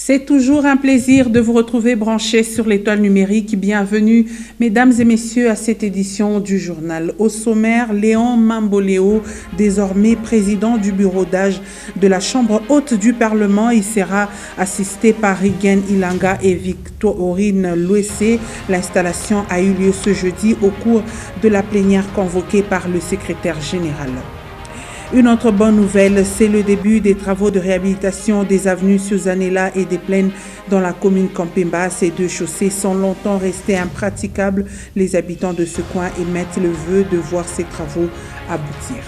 C'est toujours un plaisir de vous retrouver branchés sur l'étoile numérique. Bienvenue, mesdames et messieurs, à cette édition du journal. Au sommaire, Léon Mamboléo, désormais président du bureau d'âge de la Chambre haute du Parlement. Il sera assisté par Rigen Ilanga et Victorine Louessé. L'installation a eu lieu ce jeudi au cours de la plénière convoquée par le secrétaire général. Une autre bonne nouvelle, c'est le début des travaux de réhabilitation des avenues Susanella et des Plaines dans la commune Campemba. Ces deux chaussées sont longtemps restées impraticables. Les habitants de ce coin émettent le vœu de voir ces travaux aboutir.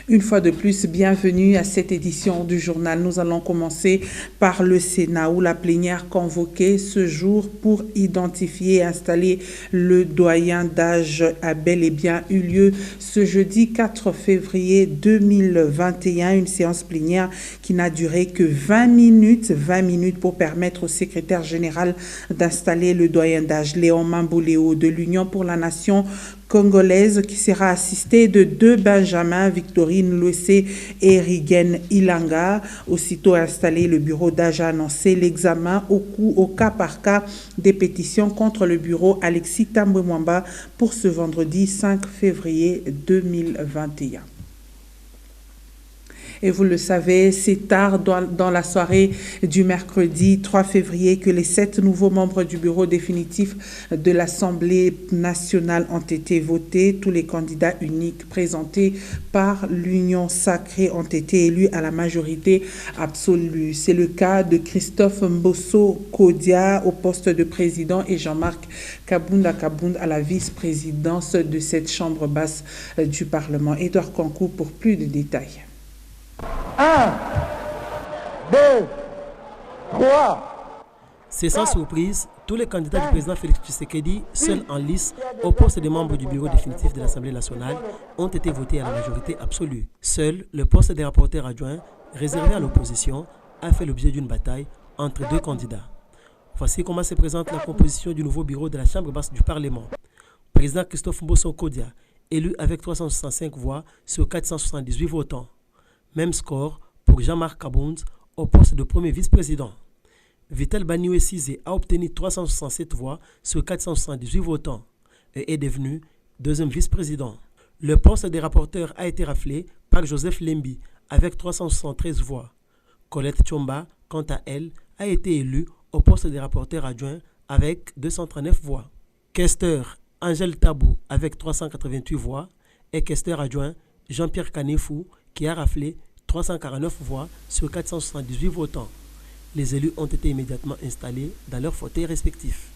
Une fois de plus, bienvenue à cette édition du journal. Nous allons commencer par le Sénat où la plénière convoquée ce jour pour identifier et installer le doyen d'âge a bel et bien eu lieu ce jeudi 4 février 2021. Une séance plénière qui n'a duré que 20 minutes pour permettre au secrétaire général d'installer le doyen d'âge Léon Mamboléo de l'Union pour la Nation congolaise qui sera assisté de deux Benjamins, Victorine Louessé et Rigen Ilanga. Aussitôt installé, le bureau d'âge a annoncé l'examen au cas par cas des pétitions contre le bureau Alexis Tambwe-Mwamba pour ce vendredi 5 février 2021. Et vous le savez, c'est tard dans la soirée du mercredi 3 février que les 7 nouveaux membres du bureau définitif de l'Assemblée nationale ont été votés. Tous les candidats uniques présentés par l'Union sacrée ont été élus à la majorité absolue. C'est le cas de Christophe Mbosso Kodia au poste de président et Jean-Marc Kabunda à la vice-présidence de cette chambre basse du Parlement. Edouard Kankou pour plus de détails. 1, 2, 3. C'est sans surprise, tous les candidats du président Félix Tshisekedi, seuls en lice au poste de membre du bureau définitif de l'Assemblée nationale, ont été votés à la majorité absolue. Seul le poste des rapporteurs adjoints, réservé à l'opposition, a fait l'objet d'une bataille entre deux candidats. Voici comment se présente la composition du nouveau bureau de la Chambre basse du Parlement. Président Christophe Mbosso Kodia, élu avec 365 voix sur 478 votants. Même score pour Jean-Marc Kabound au poste de premier vice-président. Vital Banioué Sizé a obtenu 367 voix sur 478 votants et est devenu deuxième vice-président. Le poste des rapporteurs a été raflé par Joseph Lembi avec 373 voix. Colette Tchomba, quant à elle, a été élue au poste des rapporteurs adjoints avec 239 voix. Questeur Angèle Tabou avec 388 voix et questeur adjoint Jean-Pierre Kanefou qui a raflé 349 voix sur 478 votants. Les élus ont été immédiatement installés dans leurs fauteuils respectifs.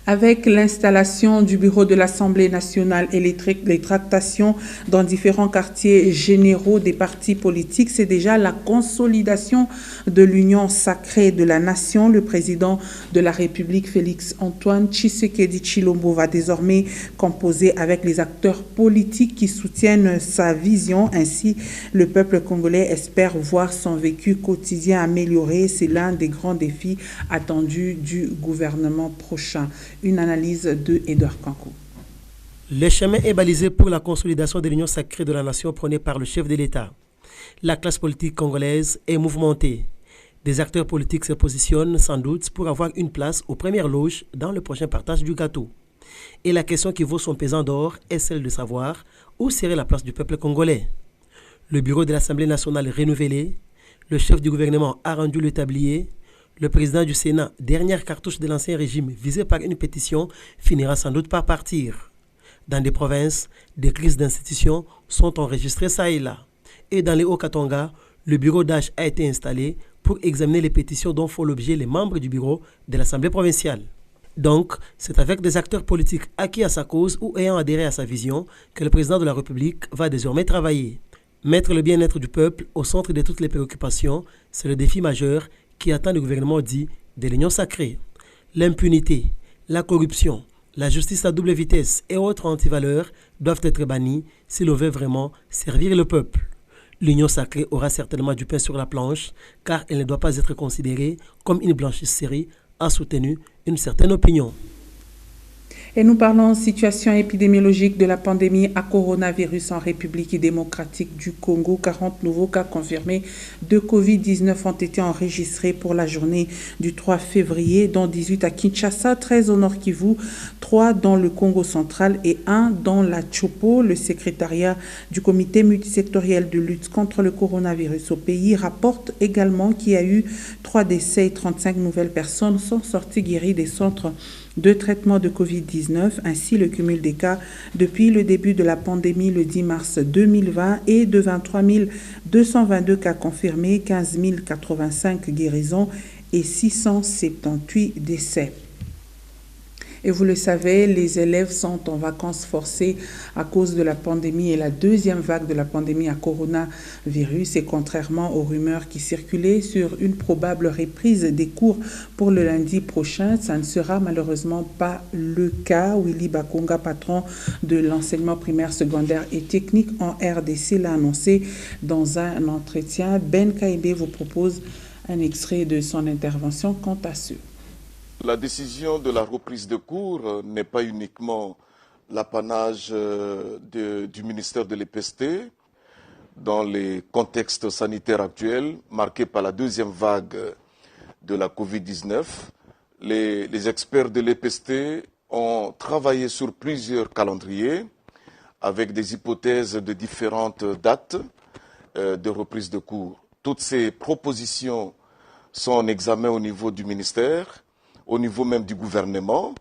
Avec l'installation du bureau de l'Assemblée nationale et les tractations dans différents quartiers généraux des partis politiques, c'est déjà la consolidation de l'union sacrée de la nation. Le président de la République, Félix Antoine Tshisekedi Tshilombo, va désormais composer avec les acteurs politiques qui soutiennent sa vision. Ainsi, le peuple congolais espère voir son vécu quotidien amélioré. C'est l'un des grands défis attendus du gouvernement prochain. Une analyse de Edouard Kankou. Le chemin est balisé pour la consolidation de l'union sacrée de la nation prônée par le chef de l'État. La classe politique congolaise est mouvementée. Des acteurs politiques se positionnent sans doute pour avoir une place aux premières loges dans le prochain partage du gâteau. Et la question qui vaut son pesant d'or est celle de savoir où serait la place du peuple congolais. Le bureau de l'Assemblée nationale renouvelé, le chef du gouvernement a rendu le tablier. Le président du Sénat, dernière cartouche de l'ancien régime visé par une pétition, finira sans doute par partir. Dans des provinces, des crises d'institutions sont enregistrées ça et là. Et dans les Hauts-Katanga, le bureau d'âge a été installé pour examiner les pétitions dont font l'objet les membres du bureau de l'Assemblée provinciale. Donc, c'est avec des acteurs politiques acquis à sa cause ou ayant adhéré à sa vision que le président de la République va désormais travailler. Mettre le bien-être du peuple au centre de toutes les préoccupations, c'est le défi majeur qui attend le gouvernement dit de l'union sacrée. L'impunité, la corruption, la justice à double vitesse et autres antivaleurs doivent être bannis si l'on veut vraiment servir le peuple. L'union sacrée aura certainement du pain sur la planche car elle ne doit pas être considérée comme une blanchisserie, a soutenu une certaine opinion. Et nous parlons situation épidémiologique de la pandémie à coronavirus en République démocratique du Congo. 40 nouveaux cas confirmés de Covid-19 ont été enregistrés pour la journée du 3 février, dont 18 à Kinshasa, 13 au Nord Kivu, 3 dans le Congo central et 1 dans la Chopo. Le secrétariat du comité multisectoriel de lutte contre le coronavirus au pays rapporte également qu'il y a eu 3 décès et 35 nouvelles personnes sont sorties guéries des centres de traitement de Covid-19. Ainsi, le cumul des cas depuis le début de la pandémie le 10 mars 2020 est de 23 222 cas confirmés, 15 085 guérisons et 678 décès. Et vous le savez, les élèves sont en vacances forcées à cause de la pandémie et la deuxième vague de la pandémie à coronavirus. Et contrairement aux rumeurs qui circulaient sur une probable reprise des cours pour le lundi prochain, ça ne sera malheureusement pas le cas. Willy Bakonga, patron de l'enseignement primaire, secondaire et technique en RDC, l'a annoncé dans un entretien. Ben Kaïbé vous propose un extrait de son intervention quant à ce. La décision de la reprise de cours n'est pas uniquement l'apanage du ministère de l'EPST. Dans les contextes sanitaires actuels, marqués par la deuxième vague de la Covid-19, les experts de l'EPST ont travaillé sur plusieurs calendriers avec des hypothèses de différentes dates de reprise de cours. Toutes ces propositions sont en examen au niveau du ministère, au niveau même du gouvernement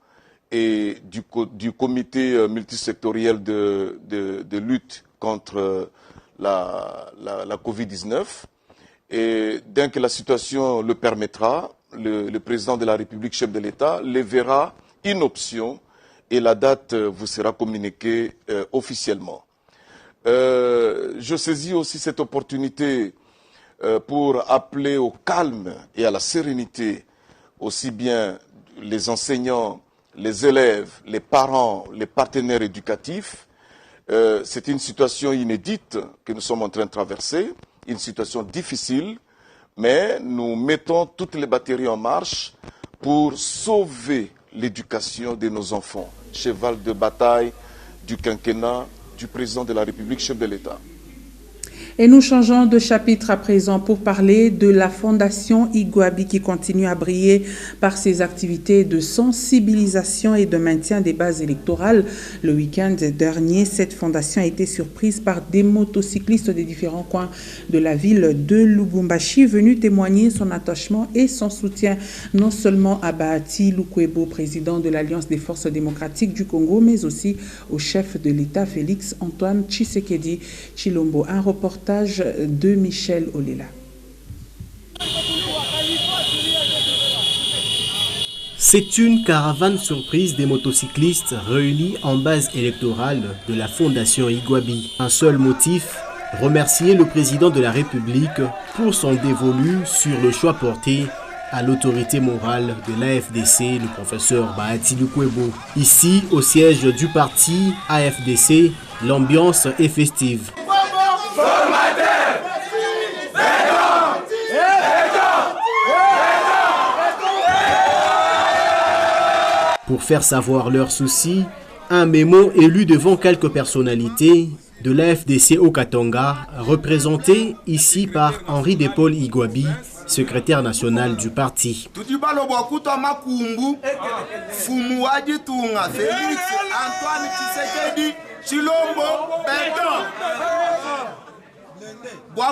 et du comité multisectoriel de lutte contre la Covid-19. Et dès que la situation le permettra, le président de la République, chef de l'État, lèvera une option et la date vous sera communiquée officiellement. Je saisis aussi cette opportunité pour appeler au calme et à la sérénité aussi bien les enseignants, les élèves, les parents, les partenaires éducatifs. C'est une situation inédite que nous sommes en train de traverser, une situation difficile, mais nous mettons toutes les batteries en marche pour sauver l'éducation de nos enfants. Cheval de bataille du quinquennat du président de la République, chef de l'État. Et nous changeons de chapitre à présent pour parler de la Fondation Igwabi qui continue à briller par ses activités de sensibilisation et de maintien des bases électorales. Le week-end dernier, cette fondation a été surprise par des motocyclistes des différents coins de la ville de Lubumbashi venus témoigner son attachement et son soutien non seulement à Bahati Lukwebo, président de l'Alliance des forces démocratiques du Congo, mais aussi au chef de l'État Félix Antoine Tshisekedi Tshilombo. Un reportage de Michel Olela. C'est une caravane surprise des motocyclistes réunis en base électorale de la Fondation Igwabi. Un seul motif, remercier le président de la République pour son dévolu sur le choix porté à l'autorité morale de l'AFDC, le professeur Bahati Lukwebo. Ici, au siège du parti AFDC, l'ambiance est festive. Pour faire savoir leurs soucis, un mémo est lu devant quelques personnalités de l'AFDC au Katanga, représenté ici par Henri Paul Igwabi, secrétaire national du parti.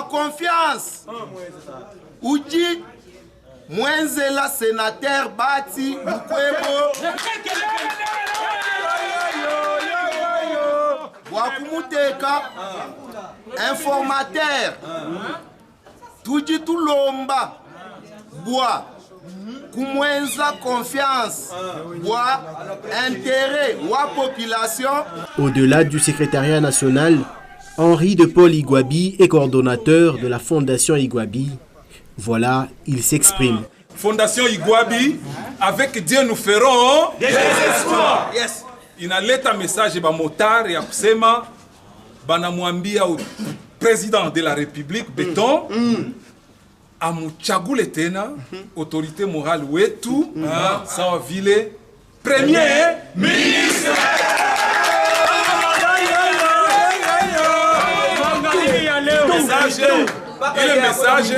Confiance. Uji Mwenzela sénateur Bahati Lukwebo Wakumuteka informateur Tuji Tulomba Bois Kumwenza confiance Bois intérêt Wa population. Au-delà du secrétariat national, Henri Paul Igwabi est coordonnateur de la Fondation Igwabi. Voilà, il s'exprime. Fondation Igwabi, avec Dieu nous ferons des espoirs. Yes. Inaleta message ba motari ya kusema banamwambia président de la République Béton amuchagule tena autorité morale wetu sawa vile Premier ministre. Ile message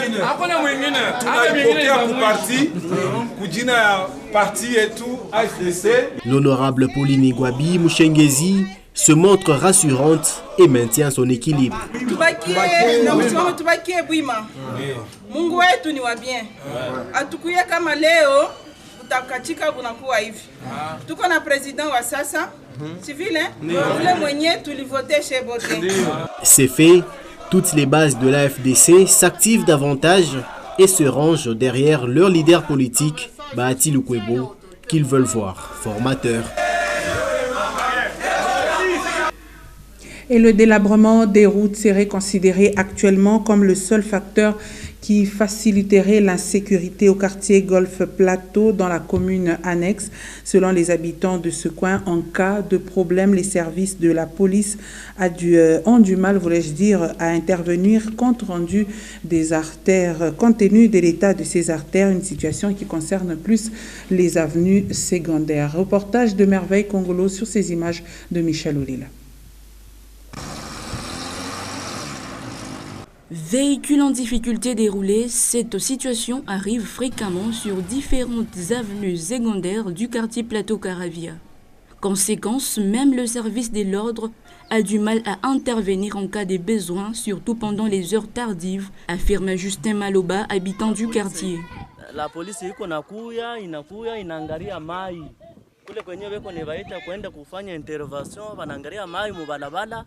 tunaipokea kuparti kujina ya parti yetu AFDC. L'honorable Pauline Gwabi Mushengezi se montre rassurante et maintient son équilibre. Mungu wetu ni wa bien. Atukuye kama leo utakatika kunakuwa hivi. Tuko na president wa sasa civile ule mwenye tulivote chez Bote. C'est fait, toutes les bases de l'AFDC s'activent davantage et se rangent derrière leur leader politique, Bahati Lukwebo, qu'ils veulent voir formateur. Et le délabrement des routes serait considéré actuellement comme le seul facteur qui faciliterait l'insécurité au quartier Golfe Plateau dans la commune annexe. Selon les habitants de ce coin, en cas de problème, les services de la police ont du mal, voulais-je dire, à intervenir compte tenu de l'état de ces artères, une situation qui concerne plus les avenues secondaires. Reportage de Merveille Congolo sur ces images de Michel Oulila. Véhicules en difficulté déroulés, cette situation arrive fréquemment sur différentes avenues secondaires du quartier Plateau-Caravia. Conséquence, même le service de l'ordre a du mal à intervenir en cas de besoin, surtout pendant les heures tardives, affirme Justin Maloba, habitant du quartier. La police inaangalia mai. Kule kwenye beko nebaita kwenda kufanya intervention wanaangalia mai mubalabala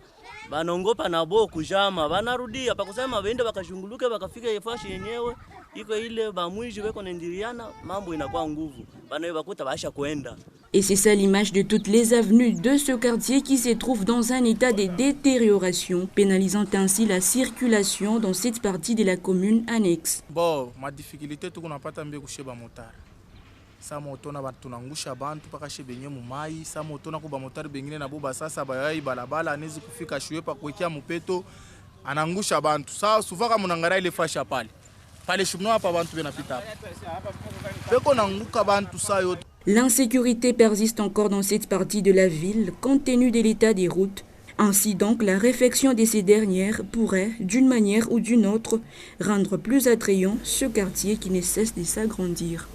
banongopa na bo kujama banarudia pakusema baende bakashunguluke bakafika yefashi yenyewe iko ile bamwiji beko ndiriana mambo inakuwa nguvu banawe bakuta basha kwenda. Et c'est ça l'image de toutes les avenues de ce quartier qui se trouve dans un état de détérioration, pénalisant ainsi la circulation dans cette partie de la commune annexe. Bon, ma difficulté tout qu'on a pas també coucher ba motard. Sa moto na tunangusha bantu paka shebenye mumai, sa moto na kuba motari bengine na buba sasa bayai balabala anezi kufika shwepa kuwekea mupeto anangusha bantu. Sa suvaka munangara ile fasha pale. Pale shumno hapa bantu benapita hapa. Beko nanguka bantu sa yote. L'insécurité persiste encore dans cette partie de la ville, compte tenu de l'état des routes. Ainsi donc, la réfection de ces dernières pourrait, d'une manière ou d'une autre, rendre plus attrayant ce quartier qui ne cesse de s'agrandir.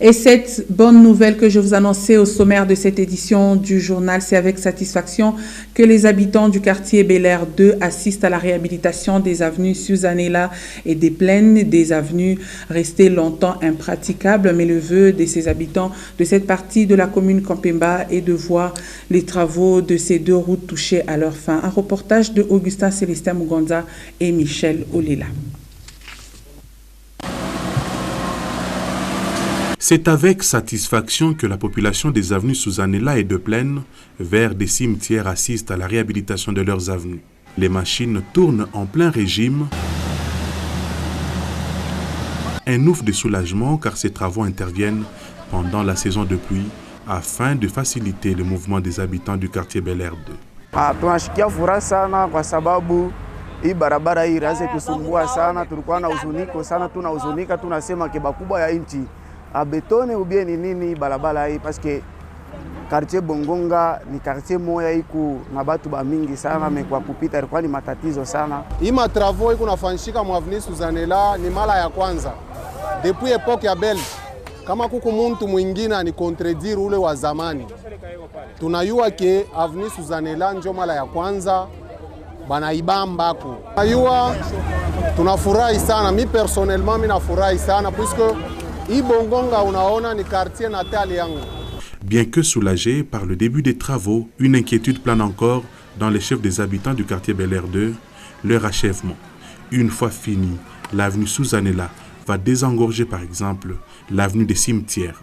Et cette bonne nouvelle que je vous annonçais au sommaire de cette édition du journal, c'est avec satisfaction que les habitants du quartier Bel Air 2 assistent à la réhabilitation des avenues Susanella et des Plaines, des avenues restées longtemps impraticables. Mais le vœu de ces habitants de cette partie de la commune Kampemba est de voir les travaux de ces deux routes toucher à leur fin. Un reportage de Augustin Célestin Mugonza et Michel Olela. C'est avec satisfaction que la population des avenues Susanella et de Plaine, vers des cimetières, assiste à la réhabilitation de leurs avenues. Les machines tournent en plein régime. Un ouf de soulagement car ces travaux interviennent pendant la saison de pluie afin de faciliter le mouvement des habitants du quartier Bel Air 2. Tunashikia furaha sana kwa sababu hii barabara hii iraze kusumbua sana, tulikuwa na huzuniko sana, tunahuzunika, tunasema kiba kubwa ya nchi abetone ubie ni nini barabara hii parce que quartier Bongonga ni quartier moya iko na batu ba mingi sana mekwa kupita ilikuwa ni matatizo sana. Hii matravaux iko nafanyika mu avenue Susanella ni mara ya kwanza depuis epoque ya Belge. Kama kuku muntu mwingine ni contredire ule wa zamani. Tunayua ke avenue Susanella njo mara ya kwanza banaibambako. Tunayua tunafurahi sana, mi personnellement mi nafurahi sana puisque Ibongonga unaona ni quartier natal yangu. Bien que soulagés par le début des travaux, une inquiétude plane encore dans les chefs des habitants du quartier Bel Air 2, leur achèvement. Une fois fini, l'avenue Susanella va désengorger par exemple l'avenue des cimetières.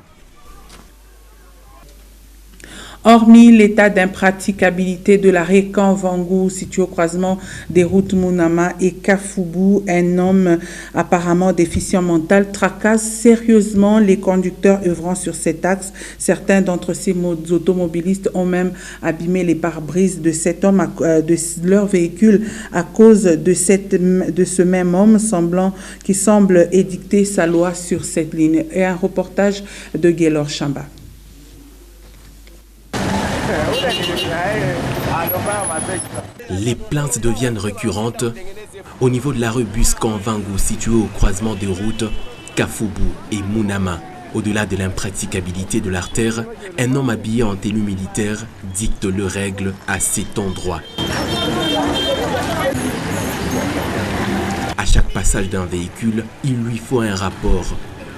Hormis l'état d'impraticabilité de l'arrêt Kanvangu situé au croisement des routes Munama et Kafubu, un homme apparemment déficient mental tracasse sérieusement les conducteurs œuvrant sur cet axe. Certains d'entre ces automobilistes ont même abîmé les pare-brises de cet homme, de leur véhicule à cause de ce même homme qui semble édicter sa loi sur cette ligne. Et un reportage de Gaylor Chamba. Les plaintes deviennent récurrentes au niveau de la rue Buscan-Vangu située au croisement des routes Kafubu et Munama. Au-delà de l'impraticabilité de l'artère, un homme habillé en tenue militaire dicte les règles à cet endroit. À chaque passage d'un véhicule, il lui faut un rapport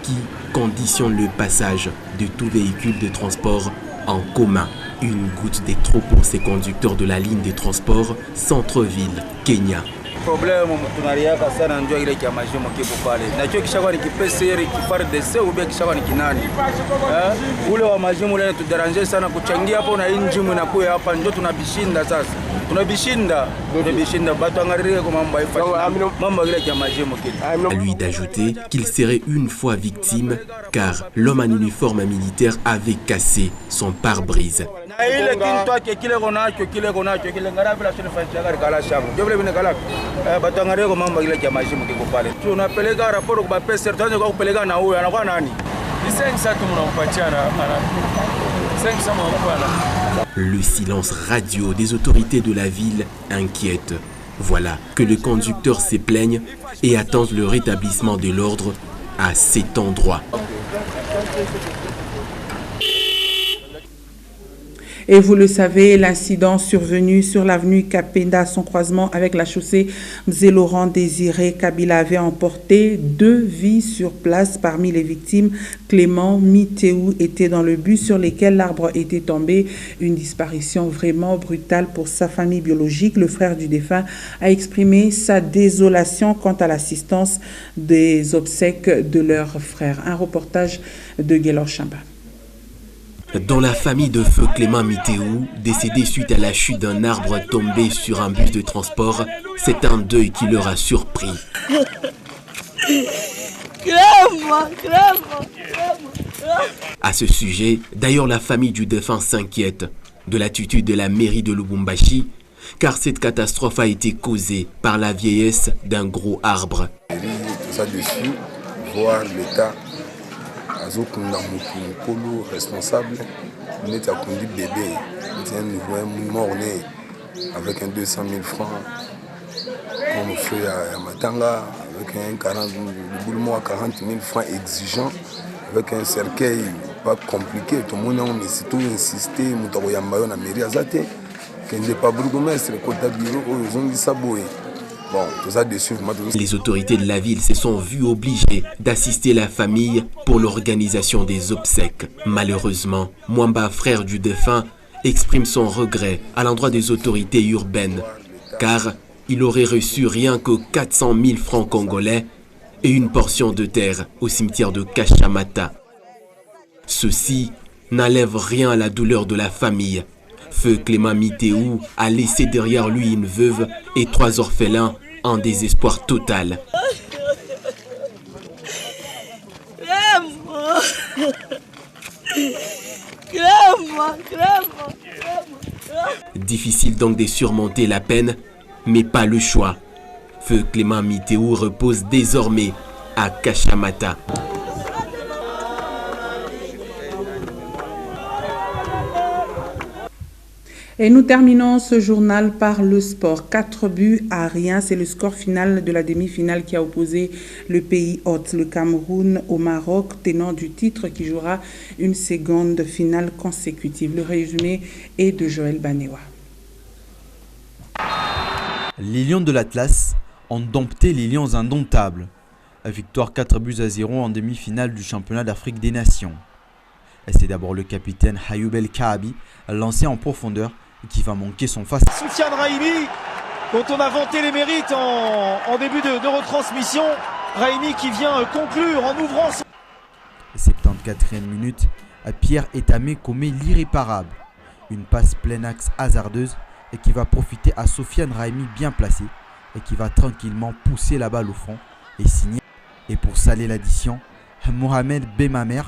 qui conditionne le passage de tout véhicule de transport en commun. Une goutte de trop pour ces conducteurs de la ligne de transport centre-ville, Kenya. Problème tunaliaka sana ndio ile cha majimo kipo pale. Nacho kishakuwa ni kipeseri kifardese ube kishakuwa ni kinani. Ule wa majimo ule tuderanje sana kuchangia hapo na injimu inakuwa hapa ndio tunabishinda sasa. À lui d'ajouter qu'il serait une fois victime car l'homme en uniforme militaire avait cassé son pare-brise. Le silence radio des autorités de la ville inquiète. Voilà que les conducteurs se plaignent et attendent le rétablissement de l'ordre à cet endroit. Et vous le savez, l'incident survenu sur l'avenue Kapenda, son croisement avec la chaussée Mzé-Laurent Désiré Kabila avait emporté 2 vies sur place. Parmi les victimes, Clément Mitéou était dans le bus sur lequel l'arbre était tombé. Une disparition vraiment brutale pour sa famille biologique. Le frère du défunt a exprimé sa désolation quant à l'assistance des obsèques de leur frère. Un reportage de Guélor Chamba. Dans la famille de feu Clément Mitéou, décédé suite à la chute d'un arbre tombé sur un bus de transport, c'est un deuil qui leur a surpris. À ce sujet, d'ailleurs la famille du défunt s'inquiète de l'attitude de la mairie de Lubumbashi, car cette catastrophe a été causée par la vieillesse d'un gros arbre. Voir l'État responsable, on est à conduit bébé, un mort-né avec un 200 000 francs, comme on fait à Matanga, avec un 40 000 francs exigeant, avec un cercueil pas compliqué. Tout le monde a surtout insisté, la mairie a zaté, qu'il n'est pas bourgmestre, le côté bureau, ils ont dit ça. Bon, tout ça dessus. Les autorités de la ville se sont vues obligées d'assister la famille pour l'organisation des obsèques. Malheureusement, Mwamba, frère du défunt, exprime son regret à l'endroit des autorités urbaines, car il aurait reçu rien que 400 000 francs congolais et une portion de terre au cimetière de Kashamata. Ceci n'enlève rien à la douleur de la famille. Feu Clément Mitéou a laissé derrière lui une veuve et 3 orphelins en désespoir total. Difficile donc de surmonter la peine, mais pas le choix. Feu Clément Mitéou repose désormais à Kashamata. Et nous terminons ce journal par le sport. 4-0, c'est le score final de la demi-finale qui a opposé le pays hôte, le Cameroun, au Maroc, tenant du titre qui jouera une seconde finale consécutive. Le résumé est de Joël Banewa. Les Lions de l'Atlas ont dompté les Lions indomptables. Victoire 4-0 en demi-finale du championnat d'Afrique des Nations. C'est d'abord le capitaine Ayoub El Kaabi, lancé en profondeur, qui va manquer son face. Soufiane Raimi, dont on a vanté les mérites en début de retransmission. Raimi qui vient conclure en ouvrant son... 74e minute, Pierre Etamé commet l'irréparable. Une passe plein axe hasardeuse et qui va profiter à Soufiane Raimi bien placé et qui va tranquillement pousser la balle au fond et signer. Et pour saler l'addition, Mohamed Bemamer,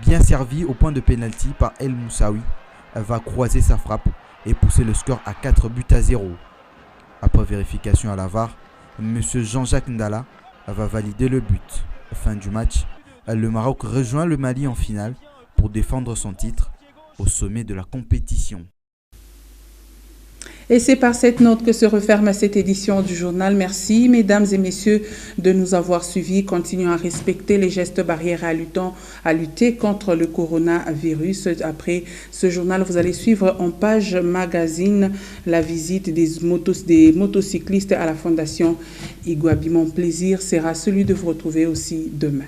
bien servi au point de pénalty par El Moussaoui, va croiser sa frappe et pousser le score à 4-0. Après vérification à la VAR, M. Jean-Jacques Ndala va valider le but. Fin du match, le Maroc rejoint le Mali en finale pour défendre son titre au sommet de la compétition. Et c'est par cette note que se referme cette édition du journal. Merci, mesdames et messieurs, de nous avoir suivis. Continuons à respecter les gestes barrières à lutter contre le coronavirus. Après ce journal, vous allez suivre en page magazine la visite des motocyclistes à la Fondation Iguabi. Mon plaisir sera celui de vous retrouver aussi demain.